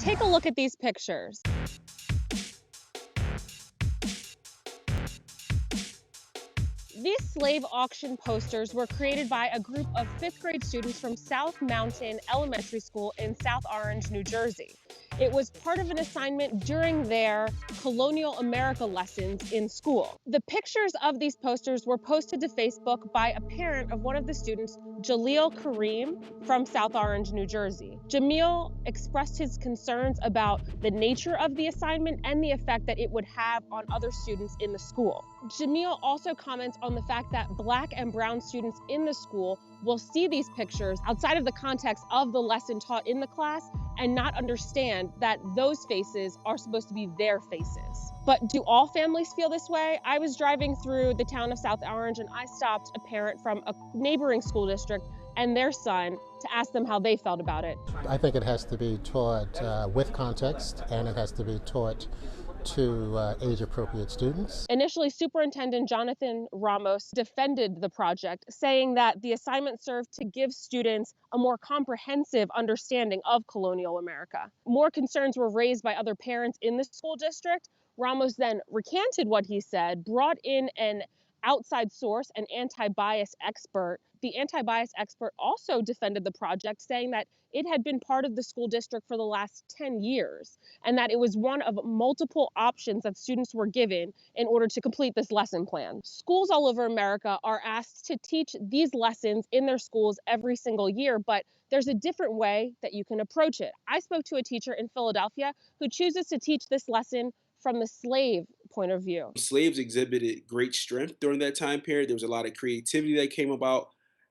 Take a look at these pictures. These slave auction posters were created by a group of 5th grade students from South Mountain Elementary School in South Orange, New Jersey. It was part of an assignment during their Colonial America lessons in school. The pictures of these posters were posted to Facebook by a parent of one of the students, Jamil from South Orange, New Jersey. Jamil expressed his concerns about the nature of the assignment and the effect that it would have on other students in the school. Jamil also comments on the fact that Black and brown students in the school will see these pictures outside of the context of the lesson taught in the class and not understand that those faces are supposed to be their faces. But do all families feel this way? I was driving through the town of South Orange and I stopped a parent from a neighboring school district and their son to ask them how they felt about it. I think it has to be taught with context, and it has to be taught to age-appropriate students. Initially, Superintendent John Ramos defended the project, saying that the assignment served to give students a more comprehensive understanding of colonial America. More concerns were raised by other parents in the school district. Ramos then recanted what he said, brought in an outside source, an anti-bias expert. The anti-bias expert also defended the project, saying that it had been part of the school district for the last 10 years and that it was one of multiple options that students were given in order to complete this lesson plan. Schools all over America are asked to teach these lessons in their schools every single year, but there's a different way that you can approach it. I spoke to a teacher in Philadelphia who chooses to teach this lesson from the slave point of view. Slaves exhibited great strength during that time period. There was a lot of creativity that came about.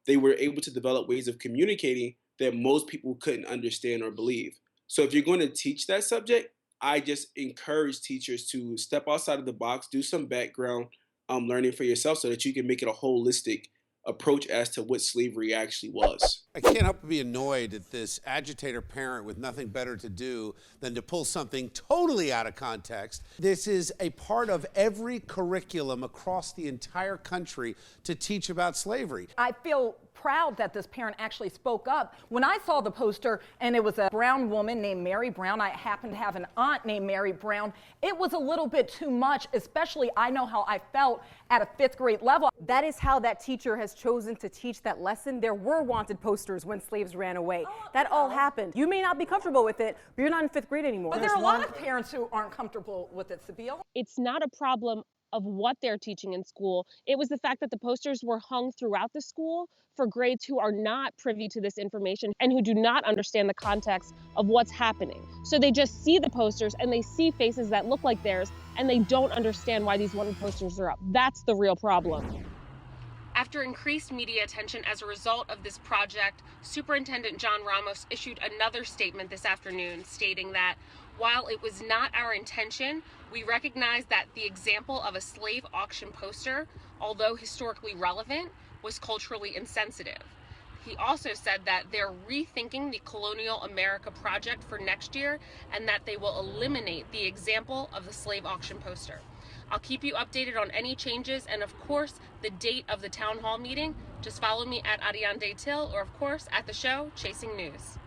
They were able to develop ways of communicating that most people couldn't understand or believe. So if you're going to teach that subject, I just encourage teachers to step outside of the box, do some background learning for yourself so that you can make it a holistic approach as to what slavery actually was. I can't help but be annoyed at this agitator parent with nothing better to do than to pull something totally out of context. This is a part of every curriculum across the entire country to teach about slavery. I feel proud that this parent actually spoke up. When I saw the poster and it was a brown woman named Mary Brown, I happen to have an aunt named Mary Brown, it was a little bit too much, especially I know how I felt at a 5th grade level. That is how that teacher has chosen to teach that lesson. There were wanted posters when slaves ran away. That all happened. You may not be comfortable with it, but you're not in 5th grade anymore. But there are a lot of parents who aren't comfortable with it, Sabeel. It's not a problem of what they're teaching in school. It was the fact that the posters were hung throughout the school for grades who are not privy to this information and who do not understand the context of what's happening. So they just see the posters and they see faces that look like theirs and they don't understand why these wanted posters are up. That's the real problem. After increased media attention as a result of this project, Superintendent John Ramos issued another statement this afternoon stating that while it was not our intention, we recognize that the example of a slave auction poster, although historically relevant, was culturally insensitive. He also said that they're rethinking the Colonial America project for next year and that they will eliminate the example of the slave auction poster. I'll keep you updated on any changes and, of course, the date of the town hall meeting. Just follow me at Ariane Till or, of course, at the show, Chasing News.